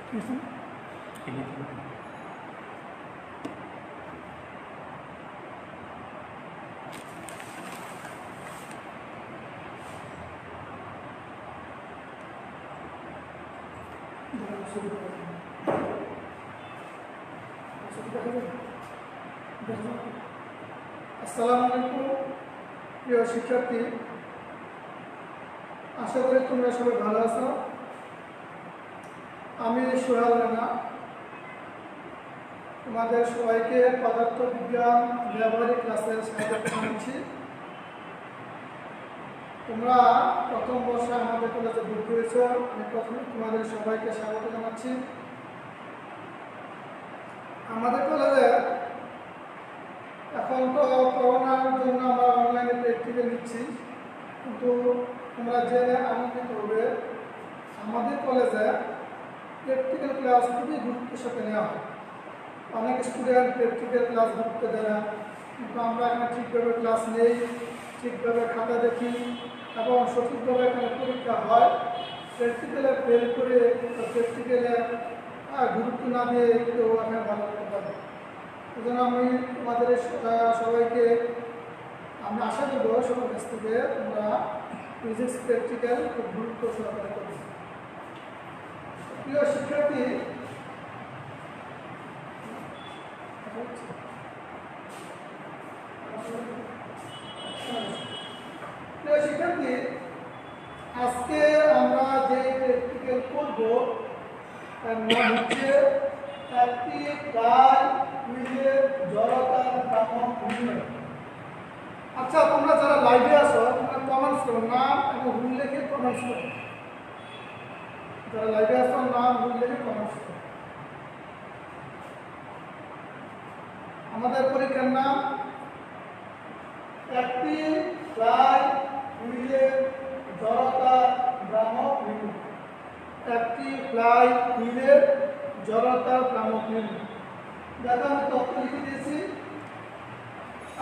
আসসালামু প্রিয় শিক্ষার্থী, আশা করি তোমরা সবাই ভালো আছো। আমি সোহেল রানা তোমাদের সবাইকে পদার্থ বিজ্ঞান ব্যবহারিক ক্লাসে স্বাগত জানাচ্ছি। তোমরা প্রথম বর্ষে আমাদের কলেজে ভর্তি হয়েছ, আমি প্রথমে তোমাদের সবাইকে স্বাগত জানাচ্ছি। আমাদের কলেজে এখন তো করোনার জন্য আমরা অনলাইনে প্র্যাকটিক্যাল নিচ্ছি, কিন্তু তোমরা জেনে আনন্দিত হবে আমাদের কলেজে প্র্যাকটিক্যাল ক্লাস খুবই গুরুত্বের সাথে নেওয়া হয়। অনেক স্টুডেন্ট প্র্যাকটিক্যাল ক্লাস গুরুত্ব দেয় না, কিন্তু আমরা এখানে ঠিকভাবে ক্লাস নেই, ঠিকভাবে খাতা দেখি এবং সঠিকভাবে এখানে পরীক্ষা হয়। প্র্যাকটিক্যালে ফেল করে প্র্যাকটিক্যালে গুরুত্ব না দিয়ে কেউ এখানে ভালো করতে পারে। এই জন্য আমি তোমাদের সবাইকে আমি আশা করব সবার কাছ থেকে তোমরা ফিজিক্স প্র্যাকটিক্যাল খুব গুরুত্ব সহকারে করবে। প্রিয় শিক্ষার্থী, আজকে আমরা যে প্র্যাকটিক্যাল করব তার নাম হচ্ছে একটি কাজ হুইলের জড়তার ভ্রামক নির্ণয়। আচ্ছা, তোমরা যারা লাইভে আসো তোমরা কমেন্টস করো, নাম এবং হুইল লিখে কমেন্টস করো। যারা লাইভে আসো নাম হুইল লিখে কমেন্টস করো। আমাদের পরীক্ষার নাম একটি ফ্লাই হুইলের জড়তা ভ্রামক নির্ণয়। একটি ফ্লাই হুইলের জড়তা ভ্রামক নির্ণয়। দেখো আমি তথ্য লিখে দিয়েছি।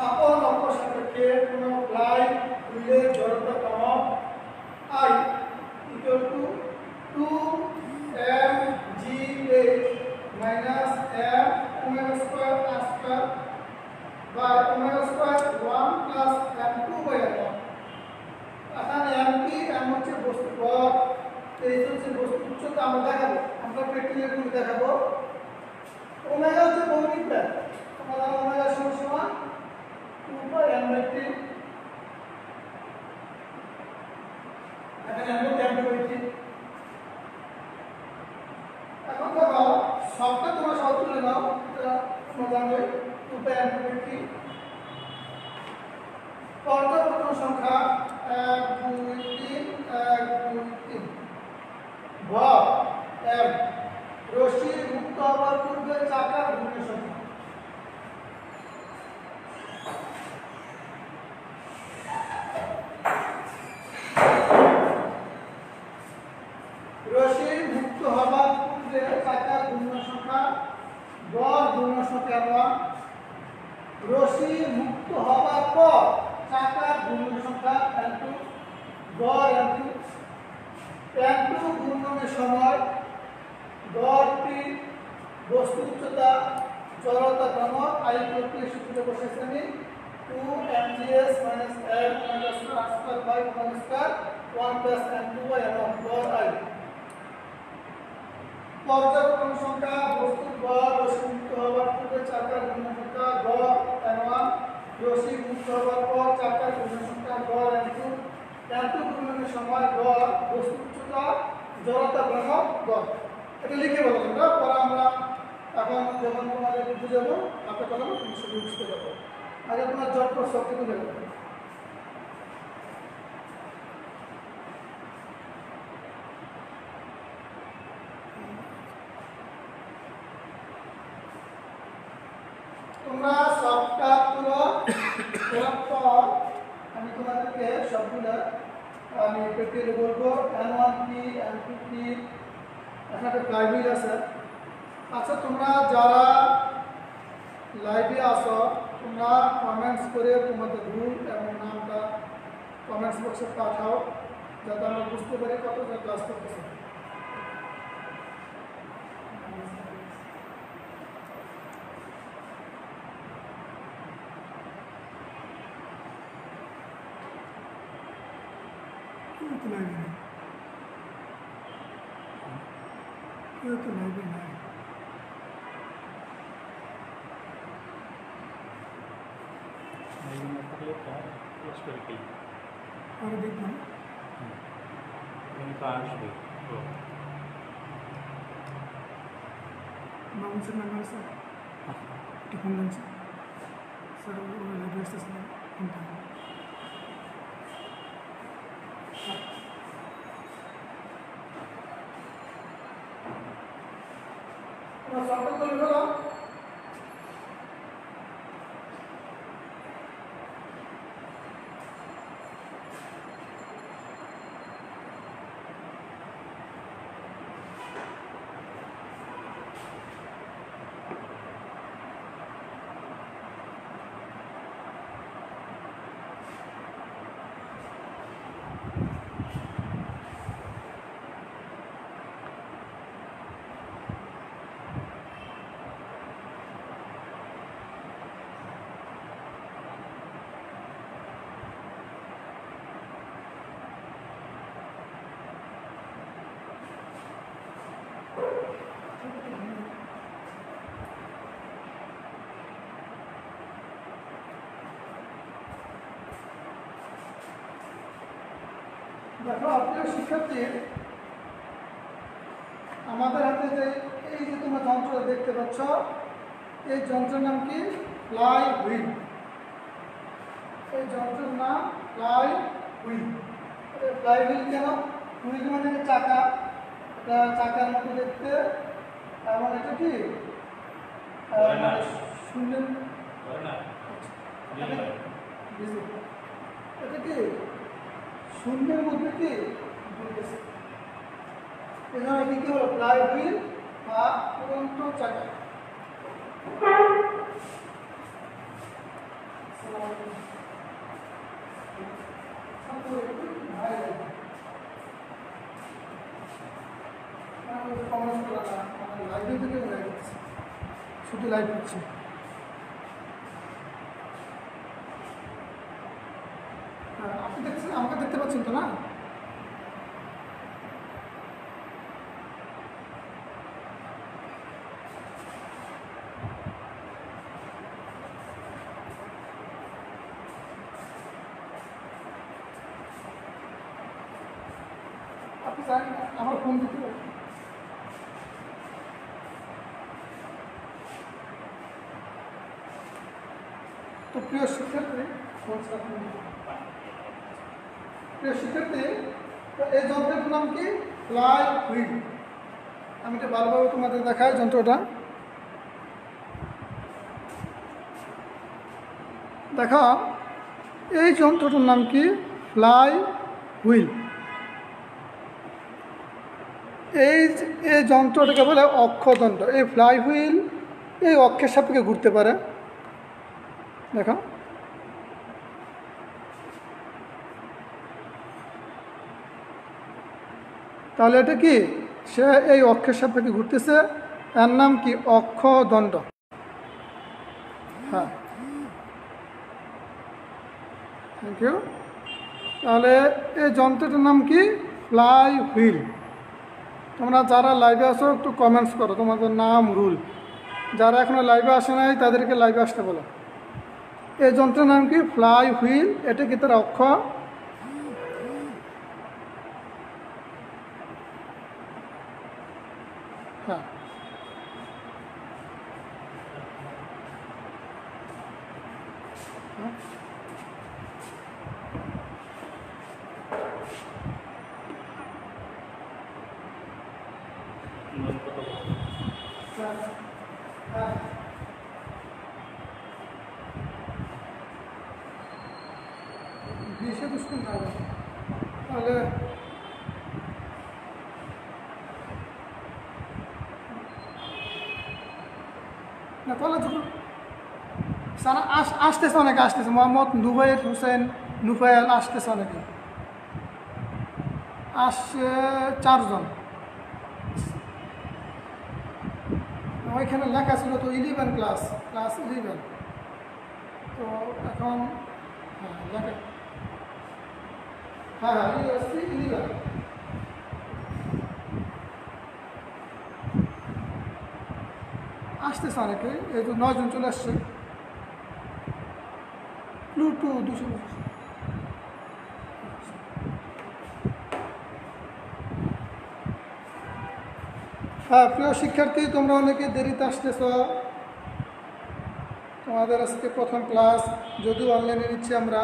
আপন অপর সাপেক্ষে কোনো ফ্লাই হুইলের জড়তা ভ্রামক I equal to 2mgh minus m omega square r square by omega square 1 plus m2 by m1। এখানে m কি? m হচ্ছে বস্তু ভর, h হচ্ছে বস্তু উচ্চতা। আমরা দেখাবো, আমরা প্র্যাকটিক্যাল গুলো দেখাবো। ওমেগা হচ্ছে কৌণিক ব্যাস, আমরা ওমেগা সমান 2 by m/t। এখানে m হচ্ছে m/t। এখন দেখো সবটা তোমরা সব তুলে নাও, এটা তোমরা জানবে 2 by m/t। পর্যায়ক্রম সংখ্যা 1 2 3 1 2 3। ভর m। রশ্মি মুক্ত হওয়ার পূর্বে চাকার ঘূর্ণনের সংখ্যা। রশ্মি মুক্ত হওয়ার পূর্বে চাকার ঘূর্ণনের সংখ্যা। বল ঘূর্ণনের সংখ্যা 1। রশ্মি মুক্ত হওয়ার পর চাকার ঘূর্ণনের সংখ্যা n2। গড় n2। n2 ঘূর্ণনের সময় গড়টি বস্তু উচ্চতা জড়তা ভ্রামক I সূত্রে বসেছি আমি 2mgs minus m omega square r square by omega square 1 plus m2 by m1 গড় I। পর্যায়ক্রম সংখ্যা বস্তুর গড় রশ্মি মুক্ত হওয়ার পূর্বে চাকার ঘূর্ণনের সংখ্যা গড় n1। রশ্মি মুক্ত হওয়ার পর চাকার ঘূর্ণনের সংখ্যা গড় n2। n2 ঘূর্ণনের সময় গড় বস্তু উচ্চতা জড়তা ভ্রামক গড়। এটা লিখে বলো তোমরা, পরে আমরা এখন যখন তোমাদের বুঝাবো হাতে কলমে তুমি সব বুঝতে পারবে। আগে তোমার জটপট সব কিছু লিখবে। তোমরা সবটা পুরো করার পর আমি তোমাদেরকে সবগুলো আমি প্র্যাকটিক্যালি বলবো। n1 কি, n2 কি, এখানে প্রাইভেট আছে। আচ্ছা, তোমরা যারা লাইভে আসো তোমরা কমেন্টস করে তোমাদের রুল এবং নামটা কমেন্টস বক্সে পাঠাও, যাতে আমরা বুঝতে পারি কতটা ক্লাস করতেছে। तो लाइव नहीं, ये तो लाइव नहीं है। और देखना माउंट से नंबर से टिफिन से सर लाइव स्टेशन होता है। দেখো প্রিয় শিক্ষার্থী, আমাদের হাতে যে এই যে তোমরা যন্ত্র দেখতে পাচ্ছ, এই যন্ত্রের নাম কি? Fly wheel. এই যন্ত্রের নাম ফ্লাই হুইল। ফ্লাই হুইল কেন? হুইল মানে চাকা, এটা চাকার মতো দেখতে, এবং এটা কি শূন্য, এটা কি শূন্যের মধ্যে কি ঘুরতেছে, এজন্য এটি কি হলো? ফ্লাই হুইল বা উড়ন্ত চাকা। শুধু লাইভ হচ্ছে। আপনি দেখছেন, আমাকে দেখতে পাচ্ছেন তো না? আপনি চান আমার ফোন দিতে পারেন। তো প্রিয় শিক্ষার্থী, এই যন্ত্রটার নাম কি? Fly wheel. আমি এটা ভালোভাবে তোমাদের দেখাই যন্ত্রটা। দেখো, এই যন্ত্রটার নাম কি? Fly wheel. এই যন্ত্রটাকে বলে অক্ষদণ্ড। এই ফ্লাই হুইল এই অক্ষের সাপেক্ষে ঘুরতে পারে। দেখো, তাহলে এটা কি? সে এই অক্ষের সাপেক্ষে ঘুরতেছে, এর নাম কি? অক্ষদণ্ড। হ্যাঁ, থ্যাংক ইউ। তাহলে এই যন্ত্রটার নাম কি? Fly wheel. তোমরা যারা লাইভে আসো একটু কমেন্টস করো তোমাদের নাম, রুল। যারা এখনো লাইভে আসে নাই তাদেরকে লাইভে আসতে বলো। এই যন্ত্রের নাম কি? Fly wheel. এটা কি তার অক্ষ? হ্যাঁ, তাহলে না, তাহলে সারা আসতেছে, অনেকে আসতেছে। মোহাম্মদ নুবাইর হোসেন, নুফায়াল আসতেছে, অনেকে আসছে 4 জন। ওইখানে লেখা ছিল তো 11 ক্লাস 11। তো এখন হ্যাঁ লেখা হ্যাঁ হ্যাঁ ইউএসসি 11 আসতেছে অনেকে, এই তো 9 জন চলে আসছে। প্লুটো 200। হ্যাঁ প্রিয় শিক্ষার্থী, তোমরা অনেকে দেরিতে আসতেছ। তোমাদের আজকে প্রথম ক্লাস, যদিও অনলাইনে নিচ্ছি আমরা।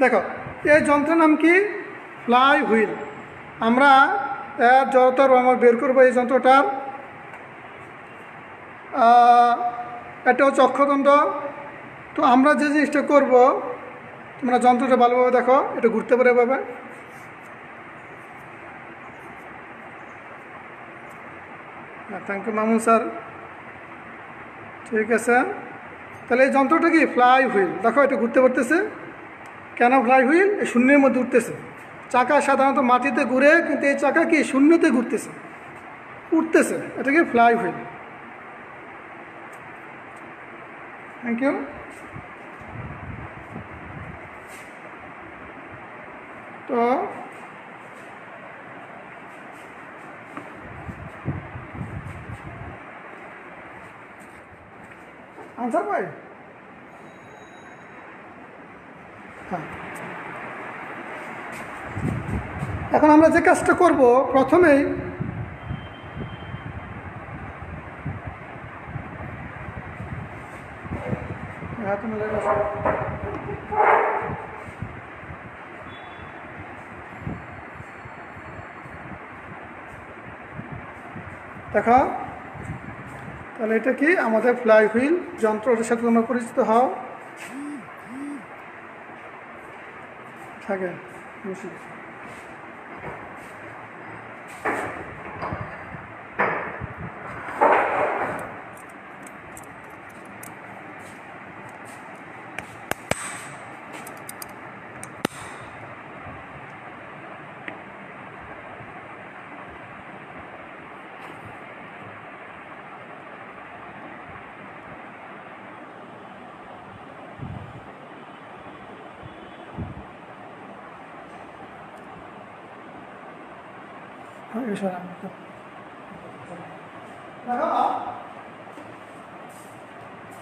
দেখো, এই যন্ত্রের নাম কি? Fly wheel. আমরা এর জড়তার আমরা বের করবো এই যন্ত্রটার। এটা হচ্ছে অক্ষদণ্ড। তো আমরা যে জিনিসটা করব, তোমরা যন্ত্রটা ভালোভাবে দেখো, এটা ঘুরতে পারে এভাবে। Thank you Mamun sir. ঠিক আছে, তাহলে এই যন্ত্রটা কি? Flywheel. দেখো এটা ঘুরতে পারতেছে। কেন ফ্লাই হুইল? এই শূন্যের মধ্যে উঠতেছে। চাকা সাধারণত মাটিতে ঘুরে, কিন্তু এই চাকা কি শূন্যতে ঘুরতেছে, উঠতেছে। এটা কি? Flywheel. Thank you. তো আনসার পাই? হ্যাঁ, এখন আমরা যে কাজটা করব, প্রথমেই দেখো, তাহলে এটা কি? আমাদের ফ্লাই হুইল যন্ত্রটার সাথে তোমরা পরিচিত হও। থাকে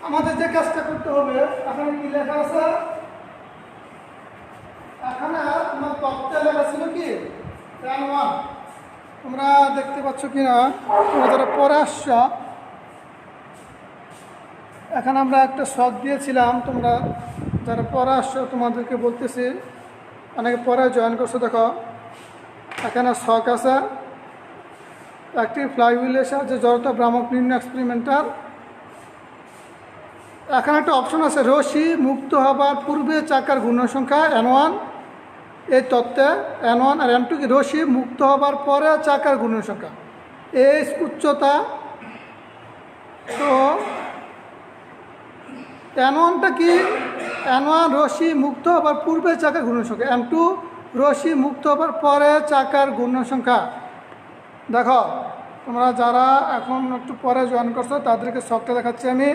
আমাদের যে কাজটা করতে হবে, এখানে কি লেখা আছে? এখানে তোমার তত্ত্বে লেখা ছিল কি? প্যান 1। তোমরা দেখতে পাচ্ছ কিনা? তোমরা যারা পরে আসছ, এখানে আমরা একটা শখ দিয়েছিলাম। তোমরা যারা পরে আসছো তোমাদেরকে বলতেছি, অনেকে পরে জয়েন করছো। দেখো এখানে শখ আছে, একটি ফ্লাই হুইলের সাহায্যে জড়তা ভ্রামক নির্ণয় এক্সপেরিমেন্টার। এখানে একটা অপশন আছে, রশি মুক্ত হবার পূর্বে চাকার ঘূর্ণন সংখ্যা N1। এই তত্ত্বে N1 আর N2 কি? রশি মুক্ত হবার পরে চাকার ঘূর্ণন সংখ্যা। এই উচ্চতা। তো N1টা কি? N1 রশি মুক্ত হবার পূর্বে চাকার ঘূর্ণন সংখ্যা। N2 রশি মুক্ত হবার পরে চাকার ঘূর্ণন সংখ্যা। দেখো তোমরা যারা এখন একটু পরে জয়েন করছো তাদেরকে শখটা দেখাচ্ছি আমি।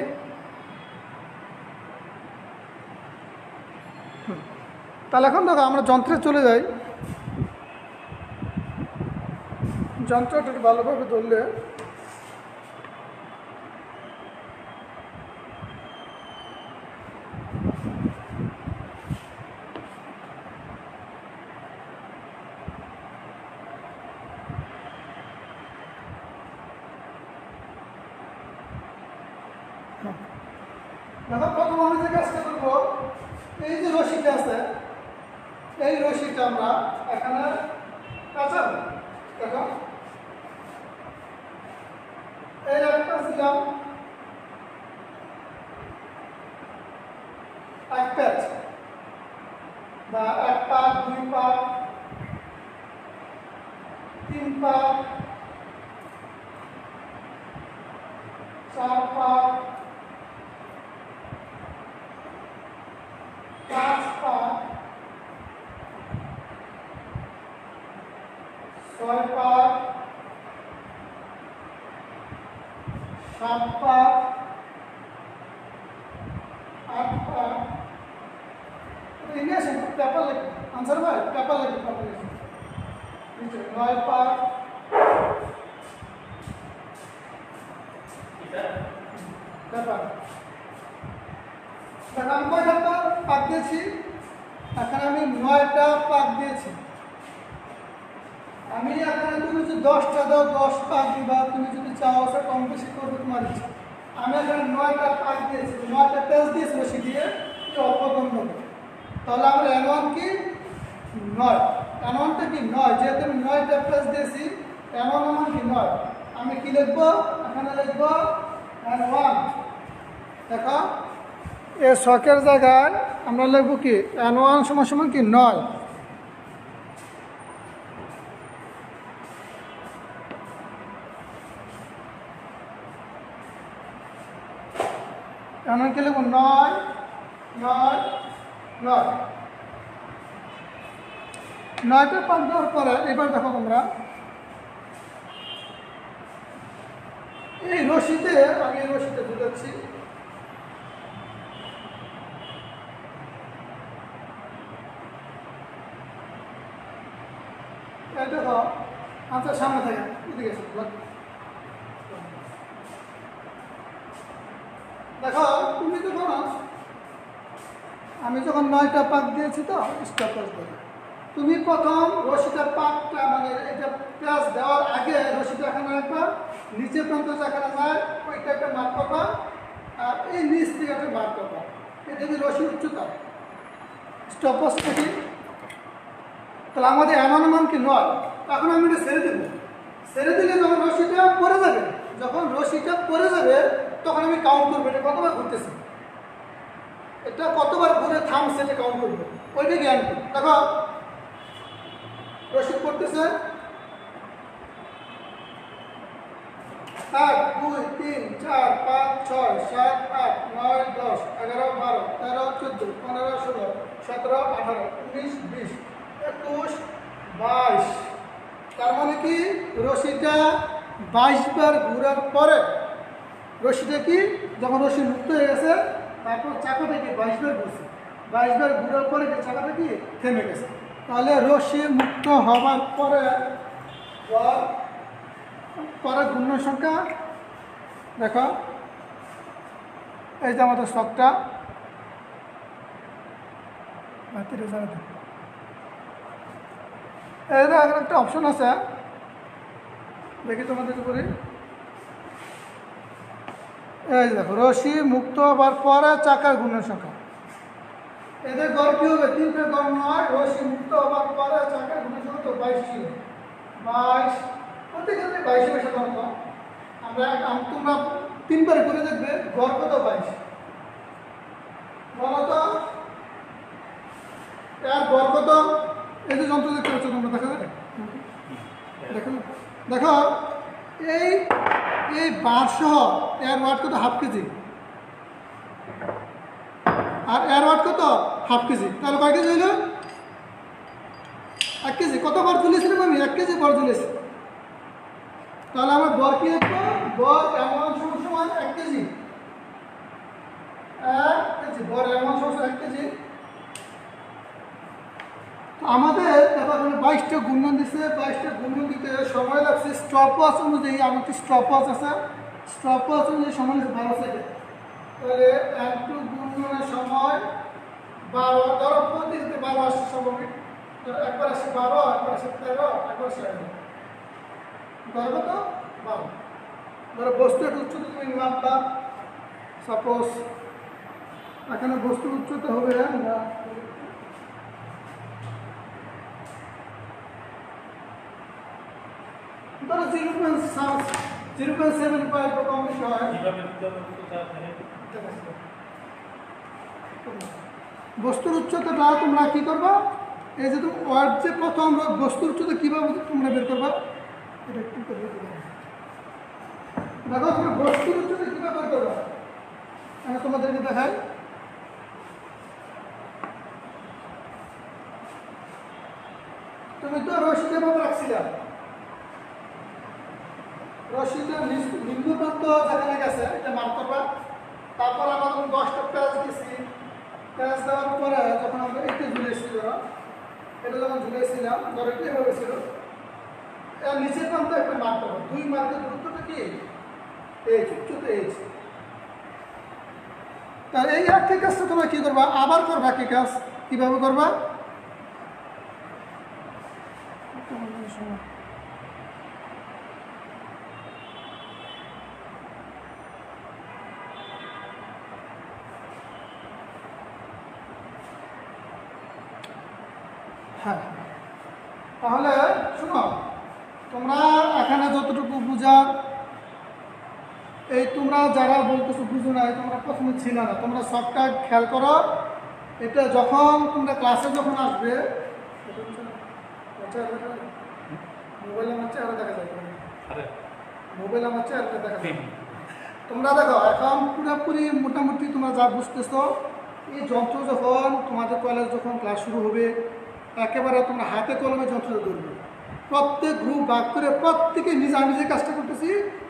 তাহলে এখন দেখো আমরা যন্ত্রে চলে যাই। যন্ত্রটা ভালোভাবে ধরলে দেখো, প্রথম আমি যে কাজটা করবো, এই যে রশিটা আছে, এই রশিটা আমরা এখানে কাঁচাবো। দেখো এই একটা দিলাম, এক প্যাচ বা 1 পা, 2 পা, 3 পা, 4 পা, 5 পা, 8 পাক ইংলিশ পেপার লিখি आंसर ভাই পেপার লিখি পেপার লিখি 9 পাক পেপার এখন আমি কয়টা পাক দিয়েছি এখন আমি 9টা পাক দিয়েছি আমি এখানে তুমি যদি 10টা দাও 10 পাক দিবা তুমি যদি চাও সে কম বেশি করবে তোমার ইচ্ছা আমি এখানে 9টা পাক দিয়েছি 9টা পেজ দিয়েছি বেশি দিয়ে অপগণ হবে তাহলে আমরা n1 কি 9 n1টা কি 9 যেহেতু আমি 9টা পেজ দিয়েছি n1 মান কি 9 আমি কি লিখব এখানে লিখব n1 দেখো এই শকের জায়গায় আমরা লিখব কি n1 সমান সমান কি 9 n1 কে লিখব 9 9 9 9টা পাক দেওয়ার পরে এবার দেখো তোমরা এই রশিতে আমি এই রশিতে ঢুকাচ্ছি এই দেখো আচ্ছা সামনে থাকে এদিকে দেখো তুমি যখন আমি যখন 9টা পাক দিয়েছি তো স্টপেজ দেবো তুমি প্রথম রশিটার পাকটা মানে এটা পেঁয়াজ দেওয়ার আগে রশিটা এখানে একবার নিচে প্রান্ত যেখানে যায় ওইটা একটা মাপ পাবা আর এই নিচ থেকে একটা মাপ পাবা এটা যদি রশি উচ্চতা স্টপেজ দেখি তাহলে আমাদের এমন মান কি 9 এখন আমি এটা ছেড়ে দিলে যখন রশিটা পড়ে যাবে যখন রশিটা পড়ে যাবে তখন আমি কাউন্ট করবো এটা কতবার ঘুরতেছে এটা কতবার ঘুরে থামছে এটা কাউন্ট করবো ওইটা জ্ঞান করবো দেখো রশি পড়তেছে 1 2 3 4 5 6 7 8 9 10 11 12 13 14 15 16 17 18 19 20 21 22 তার মানে কি রশিটা 22 বার ঘোরার পরে রশিটা কি যখন রশি মুক্ত হয়ে গেছে তারপর চাকাটা কি 22 বার ঘুরছে 22 বার ঘোরার পরে চাকাটা কি থেমে গেছে তাহলে রশি মুক্ত হওয়ার পরে ঘূর্ণ সংখ্যা দেখো এই যে আমাদের শকটা এর একটা অপশন আছে দেখি তোমাদের উপরে এই দেখো রশি মুক্ত হওয়ার পরে চাকার ঘূর্ণ সংখ্যা এদের গড় কি হবে 3টে গড় 9 রশি মুক্ত হওয়ার পরে চাকার ঘূর্ণ সংখ্যা তো 22 ছিল 22 প্রত্যেক ক্ষেত্রে 22 বেশি গড় আমরা তোমরা 3 বার করে দেখবে গড় কত 22 বলো তো এর গড় কত এই যে যন্ত্র দেখতে পাচ্ছ তোমরা দেখা যাবে দেখো দেখো এই বার সহ এর ওয়াট কত হাফ কেজি আর এর ওয়াট কত হাফ কেজি তাহলে কয় কেজি হইল 1 কেজি কত বার তুলেছিলাম আমি 1 কেজি বার তুলেছি তাহলে আমার বর কি লিখবো বর এমন সমান 1 কেজি 1 কেজি বর এমন সমান 1 কেজি আমাদের দেখো এখানে 22টা ঘূর্ণন দিচ্ছে 22টা ঘূর্ণন দিতে সময় লাগছে স্টপওয়াচ অনুযায়ী আমাকে স্টপওয়াচ আছে স্টপওয়াচ অনুযায়ী সময় লাগছে 12 সেকেন্ড তাহলে একটু ঘূর্ণনের সময় 12 ধরো প্রতিদিন 12 আসছে সময় একবার আসে 12 একবার আসে 13 একবার আসে 11 ধরো তো 12 ধরো বস্তু একটু উচ্চতা তুমি মাপবা সাপোজ এখানে বস্তুর উচ্চতা হবে না ধরো 0.75 কম বেশি হয় বস্তুর উচ্চতাটা তোমরা কি করবা এই যে ওয়ার্ড যে প্রথম বস্তুর উচ্চতা কিভাবে তোমরা বের করবা এটা কি করবে দেখো তোমরা বস্তুর উচ্চতা কিভাবে বের করবা আমি তোমাদেরকে দেখাই তুমি তো রশি যেভাবে রাখছিলা রশিটা নিম্ন প্রান্ত যেখানে গেছে এটা মার্ক করবা তারপর আমরা 10টা পেজ দিয়েছি পরে যখন আমরা একটু ঝুলেছি, ধরো এটা যখন ঝুলেছিলাম, ধরো কি হয়েছিল, এর নিচের প্রান্তে একটা মার্ক পাবো, 2 মার্কের দূরত্বটা কি এইচ, উচ্চতা এইচ। তাহলে এই একই কাজটা তোমরা কি করবা, আবার করবা। কি কাজ, কিভাবে করবা, হ্যাঁ, তাহলে শোনো, তোমরা এখানে যতটুকু বুঝা, এই তোমরা যারা বলতেছো বুঝো না, তোমরা প্রথমে ছিল না, তোমরা সবটা খেয়াল করো। এটা যখন তোমরা ক্লাসে যখন আসবে, মোবাইল আমার চেহারা দেখা যায়, মোবাইল আমার চেহারা দেখা যায়। তোমরা দেখো এখন পুরোপুরি মোটামুটি তোমরা যা বুঝতেছো, এই যন্ত্র যখন তোমাদের কলেজ যখন ক্লাস শুরু হবে, একেবারে তোমরা হাতে কলমে যন্ত্রটা ধরবে। প্রত্যেক গ্রুপ ভাগ করে প্রত্যেকে নিজে, আমি যে কাজটা করতেছি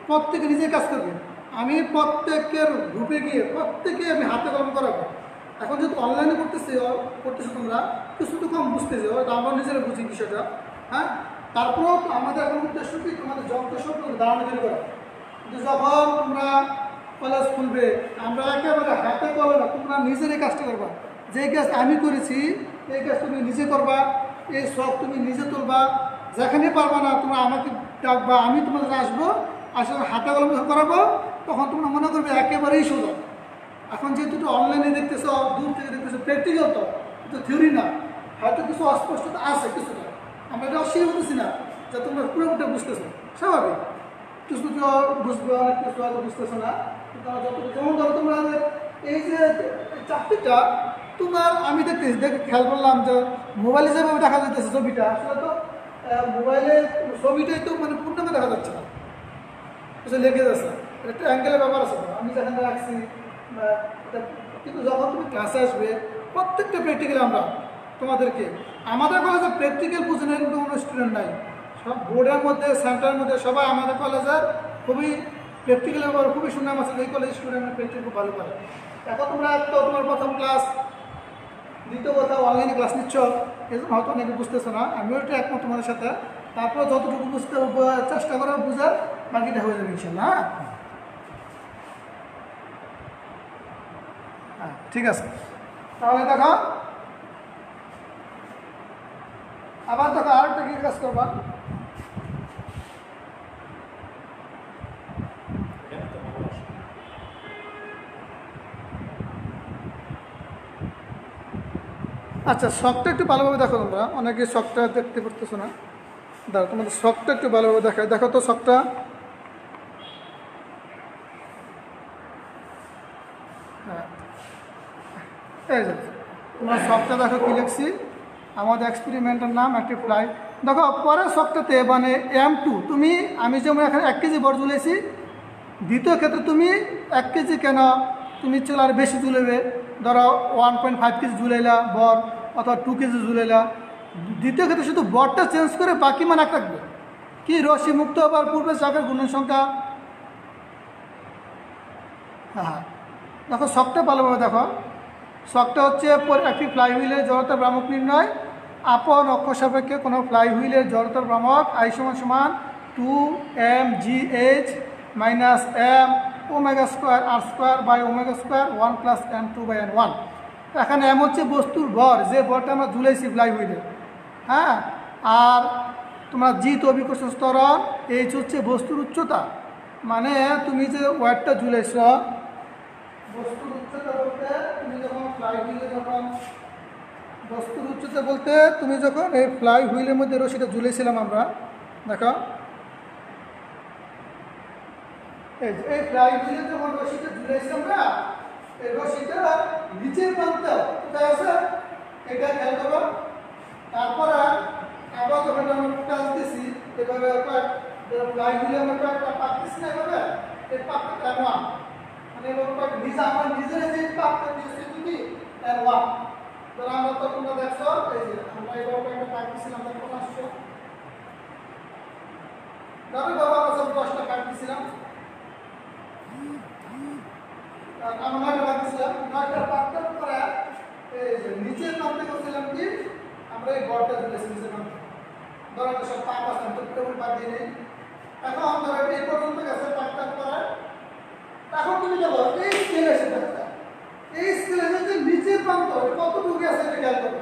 প্রত্যেকে নিজে কাজ করবে। আমি প্রত্যেকের গ্রুপে গিয়ে প্রত্যেকে আমি হাতে কলম করাবো। এখন যেহেতু অনলাইনে করতেছো তোমরা কিছু তো কম বুঝতেছো, হয়তো আমরা নিজেরা বুঝি বিষয়টা, হ্যাঁ। তারপরেও আমাদের এখন উদ্দেশ্য কি, তোমাদের যন্ত্র সব দাঁড়ানো তৈরি করা। কিন্তু যখন তোমরা কলেজ খুলবে, আমরা একেবারে হাতে কলমে তোমরা নিজেরাই কাজটা করবা। যে কাজ আমি করেছি এই কাজ তুমি নিজে করবা, এই সব তুমি নিজে তুলবা। যেখানে পারবা না তোমরা আমাকে ডাকবা, আমি তোমাদের আসবো, আসলে হাতে কলমে করাবো। তখন তোমরা মনে করবে একেবারেই সোজা। এখন যেহেতু অনলাইনে দেখতেছো, দূর থেকে দেখতেছো, প্র্যাকটিক্যাল তো, কিন্তু থিওরি না, হয়তো কিছু অস্পষ্টতা আছে কিছুটা। আমরা এটা অস্বীকার করতেছি না যে তোমরা পুরোপুরি বুঝতেছো, স্বাভাবিক। কিছু তো বুঝবে, অনেক কিছু হয়তো বুঝতেছো না। কিন্তু যতটুকু, যেমন ধরো তোমরা এই যে চাকরিটা তোমার, আমি দেখতেছি, দেখে খেয়াল করলাম যে মোবাইলে যেভাবে দেখা যাইতেছে ছবিটা, আসলে তো মোবাইলে ছবিটাই তো মানে পূর্ণাঙ্গ দেখা যাচ্ছে না, কিছু লেগে যাচ্ছে, একটা অ্যাঙ্গেলের ব্যাপার আছে। আমি যেখানে রাখছি, কিন্তু যখন তুমি ক্লাসে আসবে প্রত্যেকটা প্র্যাকটিক্যাল আমরা তোমাদেরকে, আমাদের কলেজে প্র্যাকটিক্যাল বুঝে নেই কিন্তু কোনো স্টুডেন্ট নাই। সব বোর্ডের মধ্যে, সেন্টারের মধ্যে সবাই আমাদের কলেজের খুবই প্র্যাকটিক্যালের ব্যাপারে খুবই সুনাম আছে, এই কলেজ স্টুডেন্টের প্র্যাকটিক্যাল খুব ভালো করে। এখন তোমরা তো তোমার প্রথম ক্লাস, দ্বিতীয় কথা অনলাইনে ক্লাস নিচ্ছ, এই জন্য হয়তো অনেকে বুঝতেছো না, আমিও এটা একমত তোমাদের সাথে। তারপর যতটুকু বুঝতে চেষ্টা করার বুঝার, বাকিটা হয়ে যাবে ইনশাল্লাহ। হ্যাঁ, ঠিক আছে। তাহলে দেখো আবার দেখো আরেকটা কি কাজ করবা, আচ্ছা শখটা একটু ভালোভাবে দেখো। তোমরা অনেকে শখটা দেখতে পারতেছো না, দাঁড়া তোমাদের শখটা একটু ভালোভাবে দেখায়। দেখো তো শখটা, হ্যাঁ এই যে তোমার শখটা দেখো কি লিখছি, আমাদের এক্সপেরিমেন্টের নাম একটি ফ্লাই। দেখো পরের শখটাতে মানে M2, তুমি, আমি যেমন এখানে 1 কেজি বর ঝুলেছি, দ্বিতীয় ক্ষেত্রে তুমি 1 কেজি কেন, তুমি চলে আর বেশি ঝুলেবে, ধরো 1.5 কেজি ঝুলাইলা বর, অথবা 2 কেজি ঝুলাইলা। দ্বিতীয় ক্ষেত্রে শুধু বরটা চেঞ্জ করে বাকি মান এক রাখবে। কি রশ্মি মুক্ত হবার পূর্বে চাকের গুণন সংখ্যা, হ্যাঁ দেখো শখটা ভালোভাবে দেখো। শখটা হচ্ছে একটি ফ্লাই হুইলের জড়তার ভ্রামক নির্ণয়। আপন অক্ষ সাপেক্ষে কোনো ফ্লাই হুইলের জড়তার ভ্রামক I = 2mgh - m omega square r² / ω² 1 + m2/n1। এখানে m হচ্ছে বস্তুর ভর, যে ভরটা আমরা ঝুলাইছি ফ্লাই হুইলে, হ্যাঁ। আর তোমরা জি তো অভিকর্ষণ ত্বরণ, h হচ্ছে বস্তুর উচ্চতা, মানে তুমি যে ওয়েটটা ঝুলাইছ, বস্তুর উচ্চতা বলতে তুমি যখন ফ্লাই হুইলে, যখন বস্তুর উচ্চতা বলতে তুমি যখন এই ফ্লাই হুইলের মধ্যে রশিটা ঝুলেছিলাম আমরা, দেখো এই ফ্লাই হুইলে যখন রশিটা ঝুলেছিলাম না, এই রশিটা নিচের প্রান্তে কোথায় আছে এটা খেয়াল করো। তারপরে আবার যখন আমরা টানতেছি এভাবে, ফ্লাই হুইলে আমরা একটা পাকতেছি না, এভাবে এই পাকটা M1, মানে এবার নিজে আমরা নিজেরা যে পাকটা দিয়েছি কি M1। ধরো আমরা তো তোমরা দেখছো, এই যে আমরা এভাবে একটা পাকতেছিলাম, তখন আসছো, ধরো বাবা আমরা 10টা পাকতেছিলাম, আমরা 9টা পাকতেছিলাম, 9টা পাকটার পরে এই যে এই গড়টা দিয়েছি নিচে নামতে ধরো এটা সব পাক আছে তো টেবিল বাদ দিয়ে নেই এখন ধরো এই পর্যন্ত গেছে পাক টাক করা এখন তুমি দেখো এই স্কেল এসে দেখো এই স্কেলে যে নিচের প্রান্ত কতটুকু আছে এটা খেয়াল করো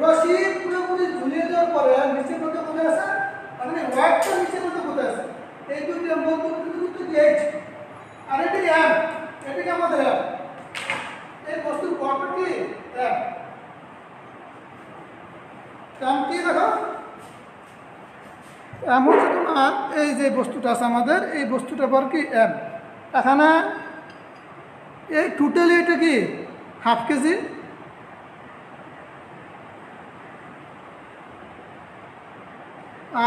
রশি পুরোপুরি ঝুলিয়ে দেওয়ার পরে নিচের প্রান্ত কোথায় আছে মানে ওয়াইটটা নিচের প্রান্ত কোথায় আছে এই দুইটার মধ্যে কিন্তু এইচ আর এটা এম এটা কি আমাদের এম এই বস্তুর গড়টা কি এম এম কি দেখো এম হচ্ছে তোমার এই যে বস্তুটা আছে আমাদের এই বস্তুটার পর কি এম এখানে এই টোটালি এটা কি হাফ কেজি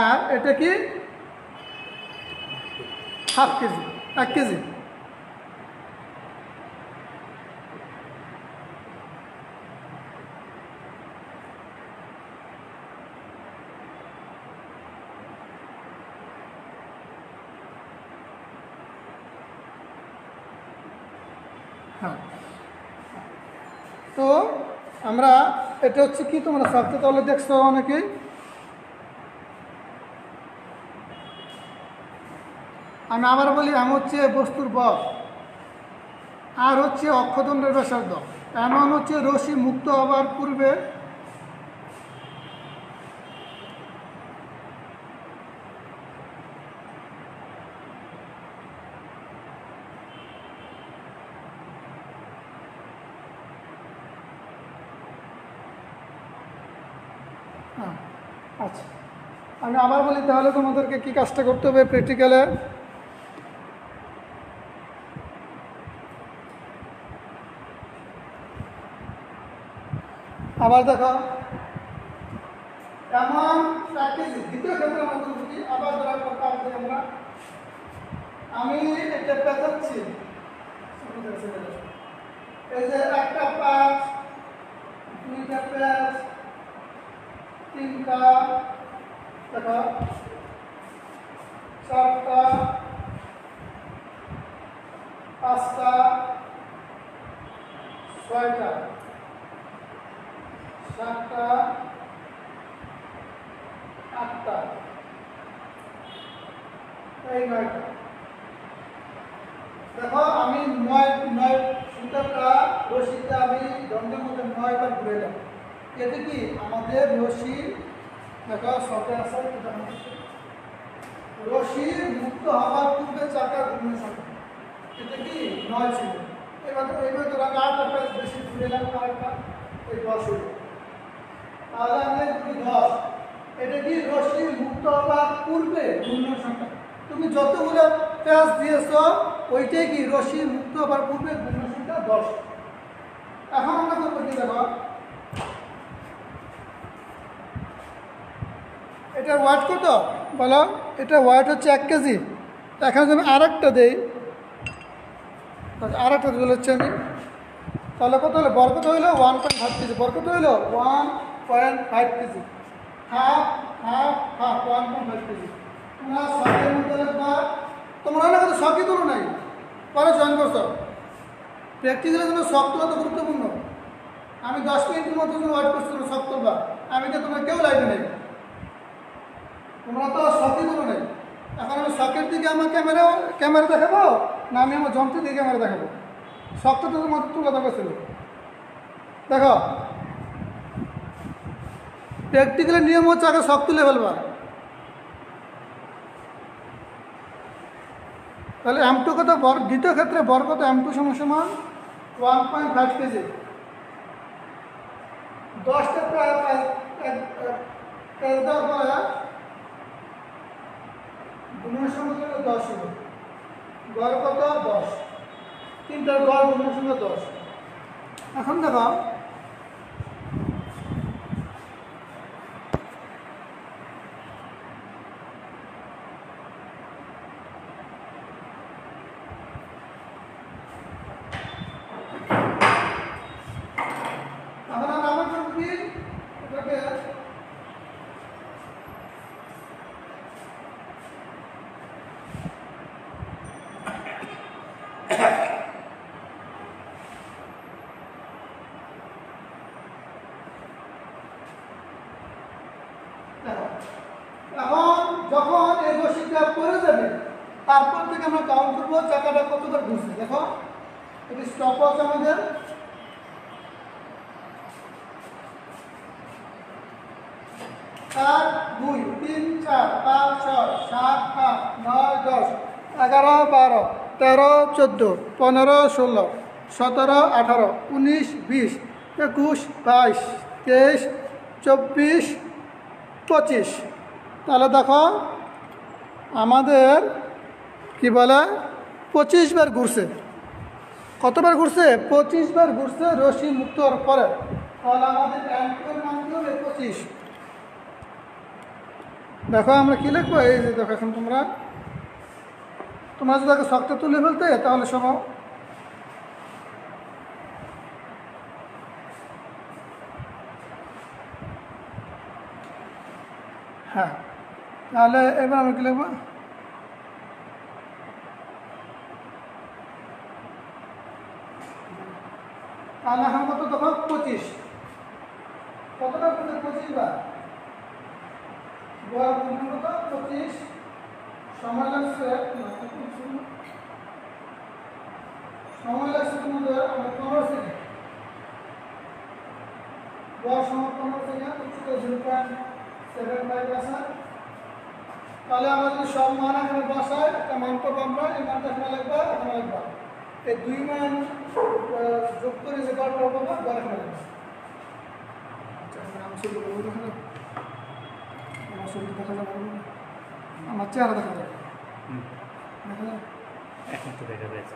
আর এটা কি হাফ কেজি 1 কেজি হ্যাঁ তো আমরা এটা হচ্ছে কি তোমরা সাথে তাহলে দেখছো অনেকেই আমি আবার বলি এম হচ্ছে বস্তুর বল আর হচ্ছে অক্ষদণ্ডের ব্যাসার্ধ এমন হচ্ছে রশি মুক্ত হওয়ার পূর্বে আচ্ছা আমি আবার বলি তাহলে তোমাদেরকে কি কাজটা করতে হবে প্র্যাকটিক্যালে আবার দেখো এমন 1 কেজি দ্বিতীয় ক্ষেত্রে আমরা করবো কি আবার ধরা করতে হবে আমরা আমি এটা পেঁচাচ্ছি এই যে একটা পাঁচ দুইটা পেঁচ তিনটা দেখো চারটা পাঁচটা ছয়টা সাতটা আটটা এই 9টা দেখো আমি 9 সুতাটা রশিটা আমি দণ্ডের মধ্যে 9 বার ঘুরাইলাম এতে কি আমাদের রশি দেখো শর্টে আছে রশি মুক্ত হওয়ার পূর্বে চাকা ঘূর্ণন সংখ্যা এটা কি 9 ছিল এবার তো আমি 8টা বেশি ঘুরাইলাম আরেকটা এই 10 হলো তাহলে আমাদের 10 এটা কি রশি মুক্ত হওয়ার পূর্বে ঘূর্ণন সংখ্যা তুমি যতগুলো প্যাচ দিয়েছো ওইটাই কি রশি মুক্ত হওয়ার পূর্বে ঘূর্ণন সংখ্যা 10 এখন আমরা করবো কি দেখো এটা ওয়াট কত বলো এটা ওয়াট হচ্ছে 1 কেজি এখানে যদি আরেকটা দেই আরেকটা বলেছি আমি তাহলে কত হলো বর কত হইলো 1.5 কেজি বর কত হইলো 1.5 কেজি হাফ 1.5 কেজি তোমরা শখের মধ্যে রাখবা তোমরা না কত শখই তোলো নাই পরে জয়েন করছো প্র্যাকটিক্যালের জন্য শখ তোলা তো গুরুত্বপূর্ণ আমি 10 মিনিটের মধ্যে তুমি ওয়াট করছো শখ তুলবা আমি তো তোমরা কেউ লাইভে নেই তোমরা তো শখই তোলো নাই এখন আমি শখের দিকে আমার ক্যামেরা দেখাবো না আমি আমার যন্ত্রের দিকে ক্যামেরা দেখাবো শখ তো তোমার তোলা দরকার ছিল দেখো প্র্যাকটিক্যালের নিয়ম হচ্ছে আগে শখ তুলে ফেলবা তাহলে M2 কত দ্বিতীয় ক্ষেত্রে বর কত M2 সমান 1.5 কেজি 10টা প্রায় দেওয়ার পরে গুণের সংখ্যা 10 হলো গড় কত 10 তিনটার গড় গুণের সংখ্যা 10 এখন দেখো পড়ে যাবে, তারপর থেকে আমরা কাউন্ট করবো চাকাটা কতবার ঘুরছে। দেখো এটি স্টপ ওয়াচ আমাদের, এক, দুই, তিন, চার, পাঁচ, ছয়, সাত, আট, নয়, 10, 11, 12, 13, 14, 15, 16, 17, 18, 19, 20, 21, 22, 23, 24, 25। তাহলে দেখো আমাদের কি বলে 25 বার ঘুরছে। কতবার ঘুরছে? 25 বার ঘুরছে রশি মুক্ত হওয়ার পরে। তাহলে আমাদের অ্যাঙ্কের মান কি হবে? 25। দেখো আমরা কি লিখবো, এই যে দেখো এখন তোমরা যদি শখটা তুলে ফেলতে তাহলে শোনো, হ্যাঁ তাহলে এবার আমরা কি লিখবো, তাহলে এখন কত দেখো 25, কতটা 25 বার কত 25, সময় লাগছে তোমাদের 15 সেকেন্ড, 15 সেকেন্ড, 0.75 আছে। তাহলে আমরা যদি সব মান এখানে বসাই, একটা মান পাবো আমরা, এই মানটা এখানে লিখবো, এখানে লিখবো, এই দুই মান যোগ করে যে গড়টা পাবো গড় এখানে লিখবো। আমার ছবি দেখা যাবে, আমার চেহারা দেখা যাবে, দেখা যাবে এখন তো দেখা যাচ্ছে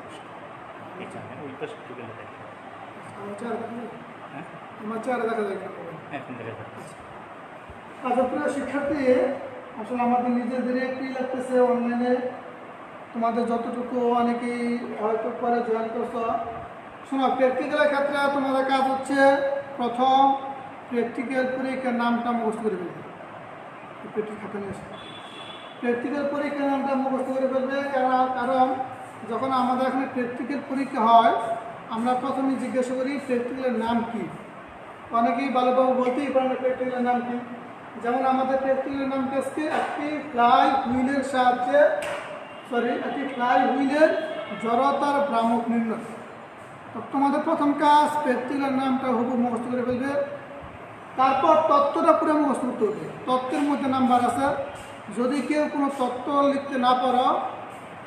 ওই পাশে একটু গেলে দেখা আমার চেহারা দেখা যাবে, আমার চেহারা দেখা যাবে এখন দেখা যাচ্ছে। আচ্ছা প্রিয় শিক্ষার্থী, আসলে আমাদের নিজেদেরই একটি লাগতেছে অনলাইনে, তোমাদের যতটুকু অনেকেই হয়তো পরে জয়েন করছো। শোনো, প্র্যাকটিক্যালের ক্ষেত্রে তোমাদের কাজ হচ্ছে প্রথম প্র্যাকটিক্যাল পরীক্ষার নামটা মুখস্থ করে ফেলবে। প্র্যাকটিক্যাল পরীক্ষার নামটা মুখস্থ করে ফেলবে, কারণ যখন আমাদের এখানে প্র্যাকটিক্যাল পরীক্ষা হয় আমরা প্রথমে জিজ্ঞাসা করি প্র্যাকটিক্যালের নাম কি। অনেকেই ভালোভাবে বলতেই পারে না প্র্যাকটিক্যালের নাম কি। যেমন আমাদের প্র্যাকটিক্যালের নাম হচ্ছে একটি ফ্লাই হুইলের জড়তার ভ্রামক নির্ণয়। তো তোমাদের প্রথম কাজ প্র্যাকটিক্যালের নামটা হুবহু মুখস্থ করে ফেলবে, তারপর তত্ত্বটা পুরো মুখস্থ করতে হবে। তত্ত্বের মধ্যে নাম্বার আছে, যদি কেউ কোনো তত্ত্ব লিখতে না পারো,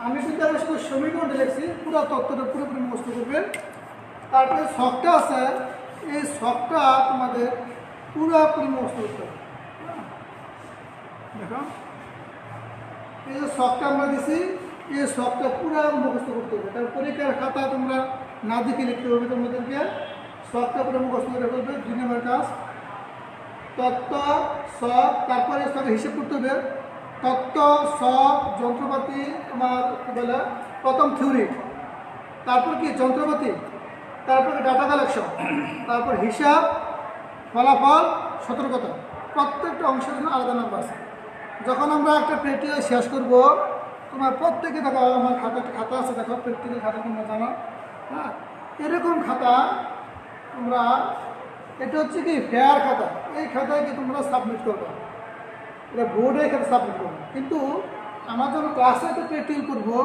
আমি কিন্তু আমার শুধু সমীকরণটা লিখছি, পুরো তত্ত্বটা পুরোপুরি মুখস্থ করবে। তারপরে শখটা আছে, এই শখটা তোমাদের পুরোপুরি মুখস্থ করতে হবে। দেখো এই যে শখটা আমরা দিছি, এই শখটা পুরো মুখস্থ করতে হবে। তার পরীক্ষার খাতা তোমরা না দেখে লিখতে হবে, তোমাদেরকে শখটা পুরো মুখস্থ করে ফেলবে। 2 নম্বর কাজ তত্ত্ব, শখ, তারপরে শখের হিসেব করতে হবে। তত্ত্ব, শখ, যন্ত্রপাতি, তোমার কী বলে প্রথম থিওরি, তারপর কি যন্ত্রপাতি, তারপর ডাটা কালেকশন, তারপর হিসাব, ফলাফল, সতর্কতা। প্রত্যেকটা অংশের জন্য আলাদা নাম্বার আছে। যখন আমরা একটা প্র্যাকটিক্যাল শেষ করব, তোমার প্রত্যেকে দেখো আমার খাতা আছে, দেখো প্র্যাকটিক্যাল খাতা তোমরা জানো, হ্যাঁ এরকম খাতা তোমরা, এটা হচ্ছে কি ফেয়ার খাতা, এই খাতায় কি তোমরা সাবমিট করবে, এটা বোর্ডে খাতা সাবমিট করবে। কিন্তু আমার যখন ক্লাসে একটা প্র্যাকটিক্যাল করবো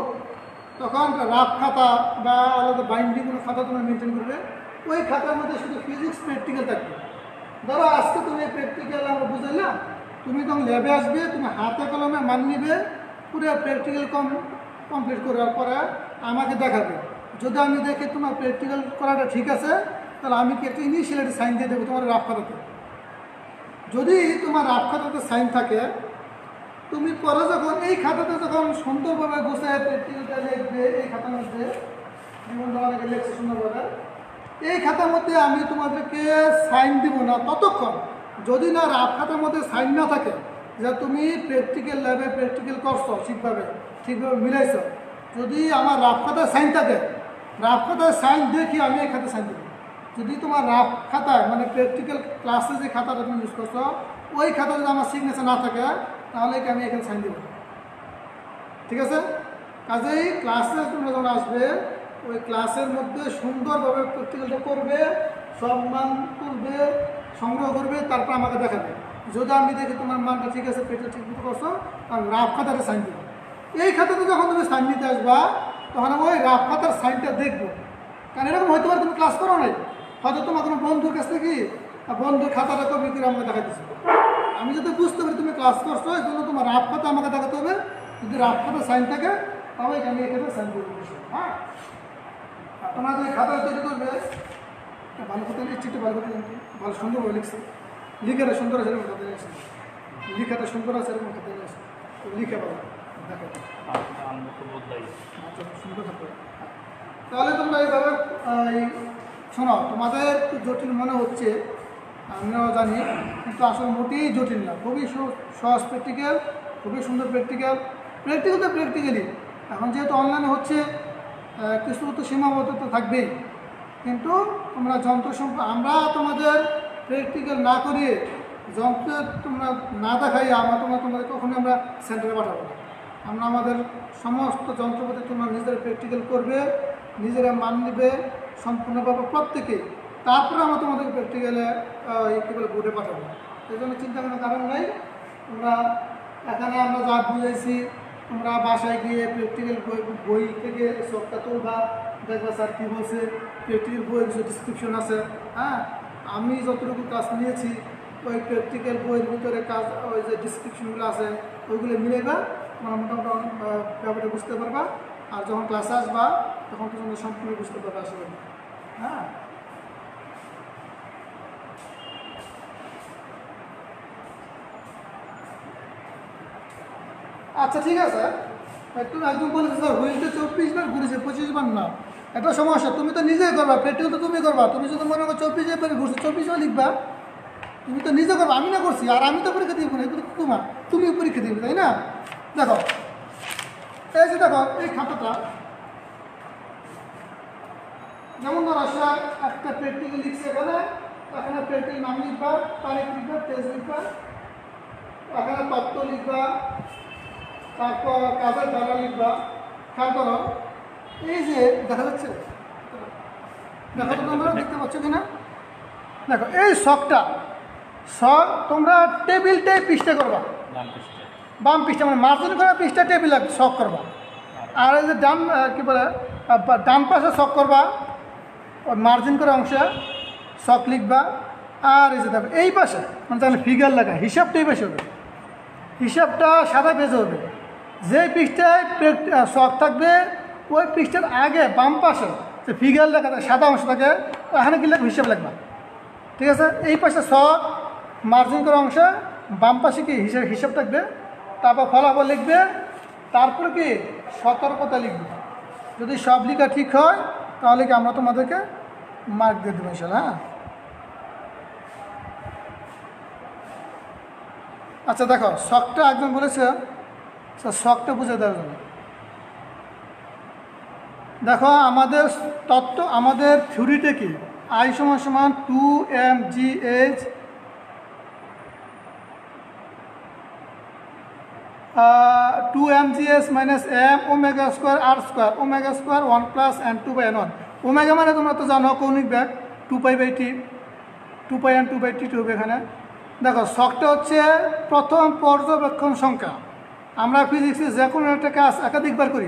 তখন রাফ খাতা বা আলাদা বাইন্ডিং কোনো খাতা তোমরা মেনটেন করবে, ওই খাতার মধ্যে শুধু ফিজিক্স প্র্যাকটিক্যাল থাকবে। ধরো আজকে তুমি প্র্যাকটিক্যাল আমরা বুঝাইলাম, তুমি তখন ল্যাবে আসবে, তুমি হাতে কলমে মান নিবে, পুরো প্র্যাকটিক্যাল কমপ্লিট করার পরে আমাকে দেখাবে। যদি আমি দেখি তোমার প্র্যাকটিক্যাল করাটা ঠিক আছে, তাহলে আমি কি একটা ইনিশিয়াল একটা সাইন দিয়ে দেবো তোমার রাফ খাতাতে। যদি তোমার রাফ খাতাতে সাইন থাকে, তুমি পরে যখন এই খাতাতে যখন সুন্দরভাবে গোছায় প্র্যাকটিক্যালটা লিখবে, এই খাতার মধ্যে যেমন অনেকে লিখছে সুন্দরভাবে, এই খাতার মধ্যে আমি তোমাদেরকে সাইন দিব না ততক্ষণ যদি না রাফ খাতার মধ্যে সাইন না থাকে যে তুমি প্র্যাকটিক্যাল ল্যাবে প্র্যাকটিক্যাল করছো ঠিকভাবে মিলাইছ। যদি আমার রাফ খাতায় সাইন থাকে, রাফ খাতায় সাইন দেখি আমি এই খাতায় সাইন দেবো। যদি তোমার রাফ খাতায় মানে প্র্যাকটিক্যাল ক্লাসে যে খাতাটা তুমি ইউজ করছো, ওই খাতা যদি আমার সিগনেচার না থাকে, তাহলে কি আমি এখানে সাইন দেবো। ঠিক আছে? কাজেই ক্লাসে তোমরা যখন আসবে, ওই ক্লাসের মধ্যে সুন্দরভাবে প্র্যাকটিক্যালটা করবে, সব মান তুলবে, সংগ্রহ করবে, তারপর আমাকে দেখাবে। যদি আমি দেখি তোমার মানটা ঠিক আছে, প্র্যাকটিক্যাল ঠিক মতো করছো, তাহলে রাফ খাতাটা সাইন দেবো। এই খাতাতে যখন তুমি সাইন নিতে আসবা তখন আমি ওই রাফ খাতার সাইনটা দেখবো। কারণ এরকম হয়তো পারে তুমি ক্লাস করো নাই, হয়তো তোমার কোনো বন্ধুর কাছ থেকে বন্ধুর খাতাটা কপি করে আমাকে দেখা দিচ্ছি। আমি যাতে বুঝতে পারি তুমি ক্লাস করছো, এই জন্য তোমার রাফ খাতা আমাকে দেখাতে হবে। যদি রাফ খাতার সাইন থাকে তবে আমি এখানে সাইন করে দেবো। হ্যাঁ, তোমরা যদি খাতা তৈরি করবে ভালো কথা লিখছি, ভালো কথা জানতো, ভালো সুন্দরভাবে লিখছে, লিখাটা সুন্দর আছে এরকম খাতা লিখছে, লিখাটা সুন্দর আছে এরকম খাতা লিখছে, লিখে ভালো দেখা সুন্দর থাকবে। তাহলে তোমরা এইভাবে শোনো, তোমাদের জটিল মনে হচ্ছে আমরাও জানি, কিন্তু আসলে মোটেই জটিল না, খুবই সহজ প্র্যাকটিক্যাল, খুবই সুন্দর প্র্যাকটিক্যাল। প্র্যাকটিক্যাল তো প্র্যাকটিক্যালি এখন যেহেতু অনলাইনে হচ্ছে কিছু তো সীমাবদ্ধতা থাকবেই, কিন্তু তোমরা যন্ত্র আমরা তোমাদের প্র্যাকটিক্যাল না করিয়ে যন্ত্র তোমরা না দেখাই তোমাদের কখনোই আমরা সেন্টারে পাঠাবো না। আমরা আমাদের সমস্ত যন্ত্রপাতি তোমরা নিজেরা প্র্যাকটিক্যাল করবে, নিজেরা মান নিবে সম্পূর্ণভাবে প্রত্যেকে, তারপরে আমরা তোমাদের প্র্যাকটিক্যালে কী বলে বোর্ডে পাঠাবো। এই জন্য চিন্তা করার কারণ নাই। তোমরা এখানে আমরা যা বুঝেছি তোমরা বাসায় গিয়ে প্র্যাকটিক্যাল বই থেকে সবটা তুলবা, দেখবা স্যার কী বলছে, প্র্যাকটিক্যাল বইয়ের কিছু ডিসক্রিপশন আছে। হ্যাঁ, আমি যতটুকু কাজ নিয়েছি ওই প্র্যাকটিক্যাল বইয়ের ভিতরে কাজ ওই যে ডিসক্রিপশনগুলো আছে ওইগুলো মিলেবা, তোমরা মোটামুটি ব্যাপারটা বুঝতে পারবা। আর যখন ক্লাসে আসবা তখন তো তোমরা সম্পূর্ণ বুঝতে পারবে আসলে। হ্যাঁ, আচ্ছা ঠিক আছে। তুমি একদম বলেছো স্যার হুইলটা 24 বার ঘুরেছে, 25 বার না, এটা সমস্যা। তুমি তো নিজেই করবা, প্র্যাকটিক্যাল তো তুমি করবা। তুমি যদি মনে করো 24 বার ঘুরছে, 24 বার লিখবা, তুমি তো নিজে করবা, আমি না করছি। আর আমি তো পরীক্ষা দিব না, তোমার তুমিও পরীক্ষা দিবে, তাই না? দেখো এই যে দেখো এই খাতাটা, যেমন ধরো স্যার একটা প্র্যাকটিক্যাল লিখছে, এখানে প্র্যাকটিক্যাল নাম লিখবা, তারিখ লিখবা, পেজ লিখবা, এখানে তত্ত্ব লিখবা, তারপর কাজের ধারা লিখবা। খেয়াল করো এই যে দেখা যাচ্ছে, দেখো তো তোমরা দেখতে পাচ্ছ কিনা? দেখো এই শখটা তোমরা টেবিলটাই পৃষ্ঠা করবা, বাম পৃষ্ঠা মানে মার্জিন করা পৃষ্ঠা টেবিল শখ করবা। আর এই যে ডান কী বলে ডান পাশে শখ করবা, ওই মার্জিন করা অংশে শখ লিখবা। আর এই যে দেখো এই পাশে মানে তাহলে ফিগার লাগা, হিসাবটা এই পাশে হবে, হিসাবটা সাদা পেজে হবে। যে পৃষ্ঠায় শখ থাকবে ওই পৃষ্ঠার আগে বাম পাশে যে ফিগার লেখা থাকে সাদা অংশ থাকে, এখানে কি লাগবে হিসাব লাগবে। ঠিক আছে, এই পাশে শখ মার্জিন করা অংশে বাম পাশে কি হিসাব থাকবে, তারপর ফলাফল লিখবে, তারপর কি সতর্কতা লিখবে। যদি সব লেখা ঠিক হয় তাহলে কি আমরা তোমাদেরকে মার্ক দিয়ে দেবো ইনশাআল্লাহ। হ্যাঁ, আচ্ছা দেখো শখটা একজন বলেছে, শখটা বুঝে দেওয়ার জন্য দেখো আমাদের তত্ত্ব, আমাদের থিওরিটা কি, I সমান 2mgh minus m omega square r square omega square 1 plus n2 by n1। Omega মানে তোমরা তো জানো কৌণিক বেগ 2π/t, 2π and 2/t হবে এখানে। দেখো শখটা হচ্ছে প্রথম পর্যবেক্ষণ সংখ্যা। আমরা ফিজিক্সে যে কোনো একটা কাজ একাধিকবার করি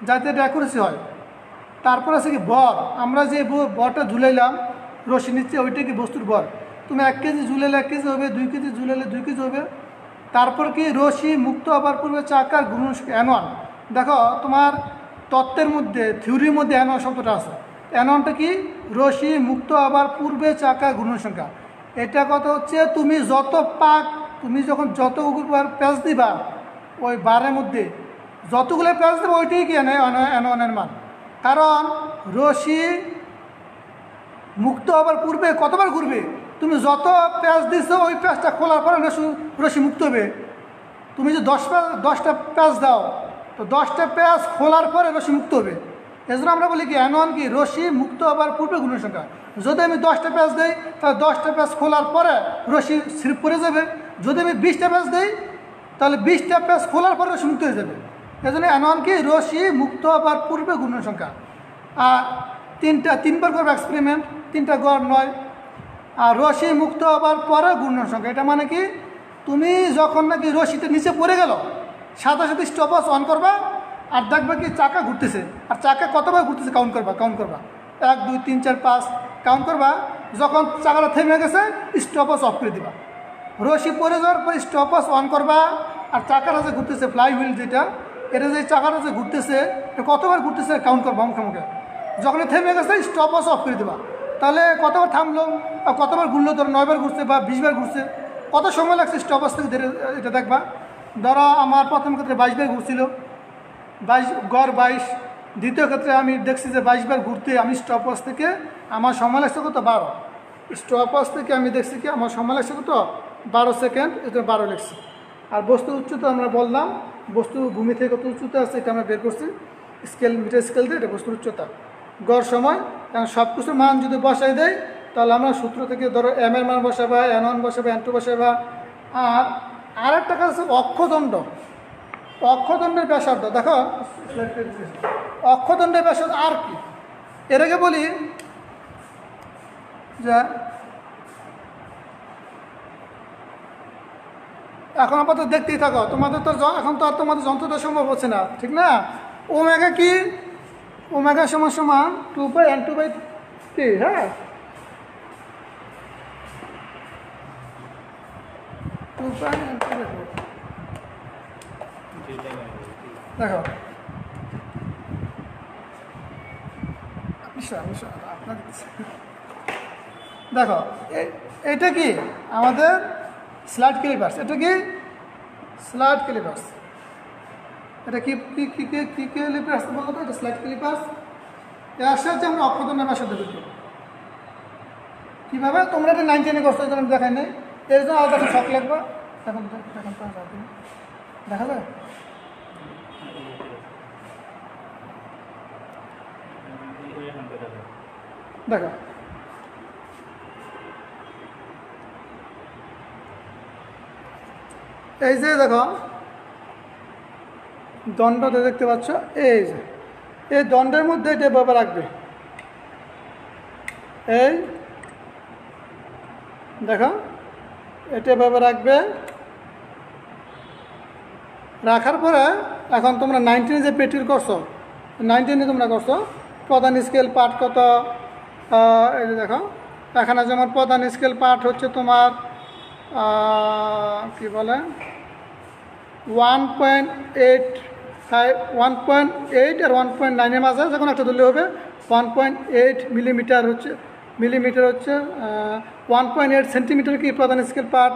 যাতে এটা অ্যাকুরেসি হয়। তারপর আছে কি বর, আমরা যে বরটা ঝুলাইলাম রশি নিচ্ছে ওইটা কি বস্তুর বর। তুমি 1 কেজি ঝুলাইলে 1 কেজি হবে, 2 কেজি ঝুলাইলে 2 কেজি হবে। তারপর কি রশি মুক্ত হবার পূর্বে চাকার গুণন n1। দেখো তোমার তত্ত্বের মধ্যে থিওরির মধ্যে n1 শব্দটা আছে। n1টা কি, রশি মুক্ত হবার পূর্বে চাকা গুণন সংখ্যা। এটা কথা হচ্ছে তুমি যখন যতগুলো প্যাচ দিবা ওই বারের মধ্যে যতগুলো প্যাচ দেবে ওইটাই কি n1 এর মান। কারণ রশি মুক্ত হবার পূর্বে কতবার ঘুরবে, তুমি যত প্যাচ দিছো ওই প্যাচটা খোলার পরে রশি মুক্ত হবে। তুমি যে 10টা প্যাচ দাও তো 10টা প্যাচ খোলার পরে রশি মুক্ত হবে। এজন্য আমরা বলি কি n1 কি রশি মুক্ত হবার পূর্বে গুণন সংখ্যা। যদি আমি 10টা প্যাচ দিই তাহলে 10টা প্যাচ খোলার পরে রশি স্লিপ পড়ে যাবে। যদি আমি 20টা প্যাচ দিই তাহলে 20টা প্যাচ খোলার পরে রশি মুক্ত হয়ে যাবে। এজন্য n1 কি রশি মুক্ত হবার পূর্বে গুণন সংখ্যা। আর 3বার করবে এক্সপেরিমেন্ট, 3টা গড় 9। আর রশি মুক্ত হবার পরে গুণন সংখ্যা, এটা মানে কি তুমি যখন নাকি রশিটা নিচে পড়ে গেল সাথে সাথে স্টপ ওয়াচ অন করবা আর দেখবা কি চাকা ঘুরতেছে, আর চাকা কতবার ঘুরতেছে কাউন্ট করবা 1 2 3 4 5 কাউন্ট করবা। যখন চাকাটা থেমে গেছে স্টপ ওয়াচ অফ করে দিবা। রশি পরে যাওয়ার পর স্টপ ওয়াচ অন করবা, আর চাকাটা যে ঘুরতেছে ফ্লাই হুইল যেটা, এটা যে চাকাটা যে ঘুরতেছে এটা কতবার ঘুরতেছে কাউন্ট করবা মুখে। যখন থেমে গেছে স্টপ ওয়াচ অফ করে দেবা। তাহলে কতবার থামলো আর কতবার ঘুরলো, ধরো 9 বার ঘুরছে বা 20 বার ঘুরছে, কত সময় লাগছে স্টপ ওয়াচ থেকে ধরে এটা দেখবা। ধরো আমার প্রথম ক্ষেত্রে 22 বার ঘুরছিল, 22, দ্বিতীয় ক্ষেত্রে আমি দেখছি যে 22 বার ঘুরতে আমি স্টপ ওয়াচ থেকে আমার সময় লাগছে কত 12। স্টপ ওয়াচ থেকে আমি দেখছি কি আমার সময় লাগছে কত 12 সেকেন্ড, এটা 12 লিখছি। আর বস্তুর উচ্চতা আমরা বললাম, বস্তু ভূমি থেকে কত উচ্চতা আছে এটা আমরা বের করছি মিটার স্কেল দিয়ে, এটা বস্তুর উচ্চতা। গড় সময়, কারণ সব কিছু মান যদি বসাই দেয় তাহলে আমরা সূত্র থেকে ধরো এম এর মান বসাবা, N1 বসাবা, N2 বসাবা। আর আরেকটা কাজ আছে অক্ষদণ্ড। অক্ষদণ্ডের ব্যাসার্ধ দেখো, অক্ষদণ্ডের ব্যাসার্ধ আর কি, এর আগে বলি যে এখন আপাতত দেখতেই থাকো, তোমাদের তো এখন তো আর তোমাদের যন্ত্র দেওয়া সম্ভব হচ্ছে না, ঠিক না। ওমেগা কি, ওমেগা সমান 2/N2/3, হ্যাঁ 2/N2/4। দেখো দেখো এটা কি আমাদের স্লাইড ক্লিপার্স, এটা কি স্লাইড ক্লিপার্স, এটা কি কি কি কি ক্লিপার্স বলতো, এটা স্লাইড ক্লিপার্স। এর সাথে আমরা অক্ষদণ্ডের ব্যাসার্ধ দেখি কীভাবে, তোমরা এটা 9-10 করছো, এটা আমি দেখাই নেই, এর জন্য আলাদা শখ লাগবে। এখন দেখা যায়, দেখো এই যে দেখো দণ্ডটা দেখতে পাচ্ছ, এই যে এই দণ্ডের মধ্যে এটা এভাবে রাখবে, এই দেখো এটা এভাবে রাখবে। রাখার পরে এখন তোমরা 19 যে প্র্যাকটিস করছো, 19 তোমরা করছো প্রধান স্কেল পার্ট কত, এই যে দেখো এখানে যেমন প্রধান স্কেল পার্ট হচ্ছে তোমার কি বলে 1.85, 1.8 আর 1.9 এর মাঝে যখন একটা ধরলে হবে 1.8 মিলিমিটার হচ্ছে 1.8 সেন্টিমিটার কি প্রধান স্কেল পার্ট।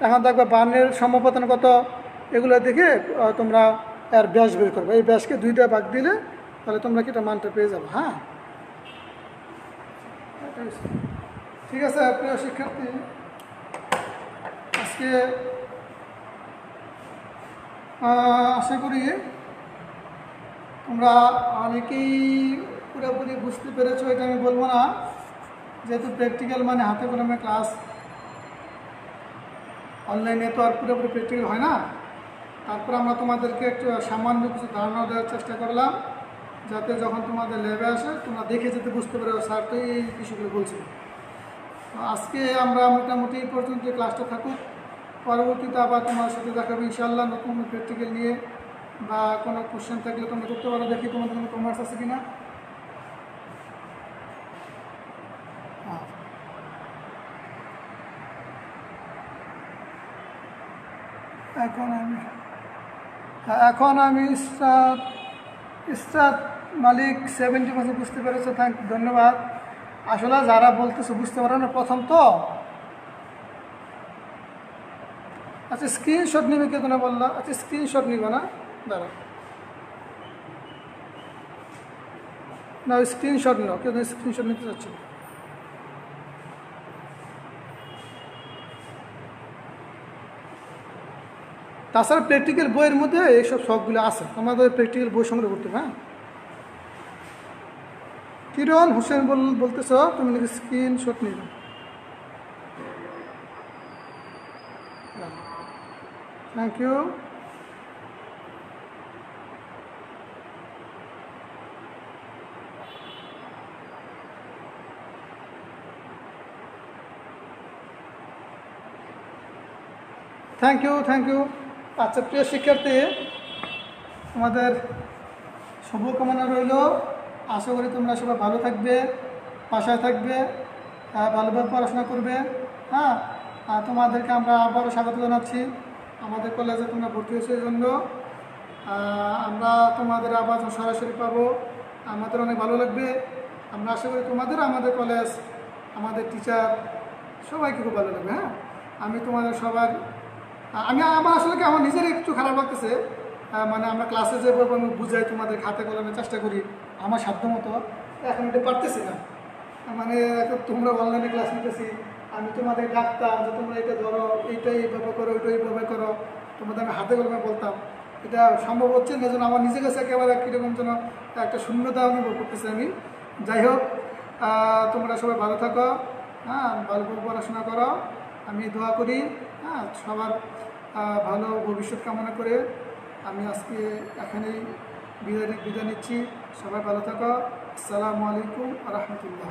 এখন দেখবে বার্নের সমপতন কত, এগুলো দেখে তোমরা এর ব্যাস বের করবে। এই ব্যাসকে 2টা ভাগ দিলে তাহলে তোমরা কি এটা মানটা পেয়ে যাবে। হ্যাঁ ঠিক আছে প্রিয় শিক্ষার্থী, আজকে আশা করি তোমরা অনেকেই পুরোপুরি বুঝতে পেরেছো, এটা আমি বলবো না, যেহেতু প্র্যাকটিক্যাল মানে হাতে কলমে ক্লাস, অনলাইনে তো আর পুরোপুরি প্র্যাকটিক্যাল হয় না। তারপর আমরা তোমাদেরকে একটু সামান্য কিছু ধারণা দেওয়ার চেষ্টা করলাম, যাতে যখন তোমাদের ল্যাবে আসে তোমরা দেখে যেতে বুঝতে পারো স্যার তো এই বিষয়গুলো বলছে। আজকে আমরা মোটামুটি এই পর্যন্ত ক্লাসটা থাকুক, পরবর্তীতে আবার তোমার সাথে দেখাবো ইনশাআল্লাহ নতুন প্র্যাকটিক্যাল নিয়ে, বা কোনো কোশ্চেন থাকলে তোমরা করতে পারো। দেখি তোমাদের কোনো কমার্স আছে কিনা। এখন আমি ইসরাত মালিক 70% বুঝতে পেরেছো, ধন্যবাদ। আসলে যারা বলতেছো বুঝতে পারো না প্রথম তো, আচ্ছা স্ক্রিনশট নিবে কে তোমরা বললো, আচ্ছা স্ক্রিনশট নিবে না, দাঁড়া না স্ক্রিনশট নাও, কেউ স্ক্রিনশট নিতে চাচ্ছি। তাছাড়া প্র্যাকটিক্যাল বইয়ের মধ্যে এইসব শখগুলো আছে, তোমাদের প্র্যাকটিক্যাল বই সংগ্রহ করতে। হ্যাঁ কিরণ হোসেন বলতেছ তুমি নাকি স্ক্রিনশট নিবে, থ্যাংক ইউ। থ্যাংক ইউ আচ্ছা প্রিয় শিক্ষার্থী, তোমাদের শুভকামনা রইল। আশা করি তোমরা সবাই ভালো থাকবে, বাসায় থাকবে, ভালোভাবে পড়াশোনা করবে। হ্যাঁ, আর তোমাদেরকে আমরা আবারও স্বাগত জানাচ্ছি আমাদের কলেজে তোমরা ভর্তি হয়েছে এই জন্য। আমরা তোমাদের আবার সরাসরি পাবো, আমাদের অনেক ভালো লাগবে। আমরা আশা করি তোমাদের আমাদের কলেজ, আমাদের টিচার সবাইকে খুব ভালো লাগবে। হ্যাঁ, আমি তোমাদের সবার আমার আসলে কি আমার নিজের একটু খারাপ লাগতেছে, মানে আমরা ক্লাসে যেভাবে আমি বুঝাই, তোমাদের খাতে কলমে চেষ্টা করি আমার সাধ্য মতো, এখন এটা পারতেছি না। মানে এখন তোমরা অনলাইনে ক্লাস নিতেছি, আমি তোমাদের ডাকতাম যে তোমরা এটা ধরো, এইটা এইভাবে করো, ওইটা এইভাবে করো, তোমাদের আমি হাতে কলমে বলতাম, এটা সম্ভব হচ্ছে না। যেন আমার নিজের কাছে একেবারে কীরকম যেন একটা শূন্যতা অনুভব করতেছি আমি। যাই হোক, তোমরা সবাই ভালো থাকো, হ্যাঁ, ভালোভাবে পড়াশোনা করো, আমি দোয়া করি। হ্যাঁ, সবার ভালো ভবিষ্যৎ কামনা করে আমি আজকে এখানেই বিদায় নিচ্ছি। সবাই ভালো থাকো। আসসালামু আলাইকুম ওয়া রাহমাতুল্লাহ।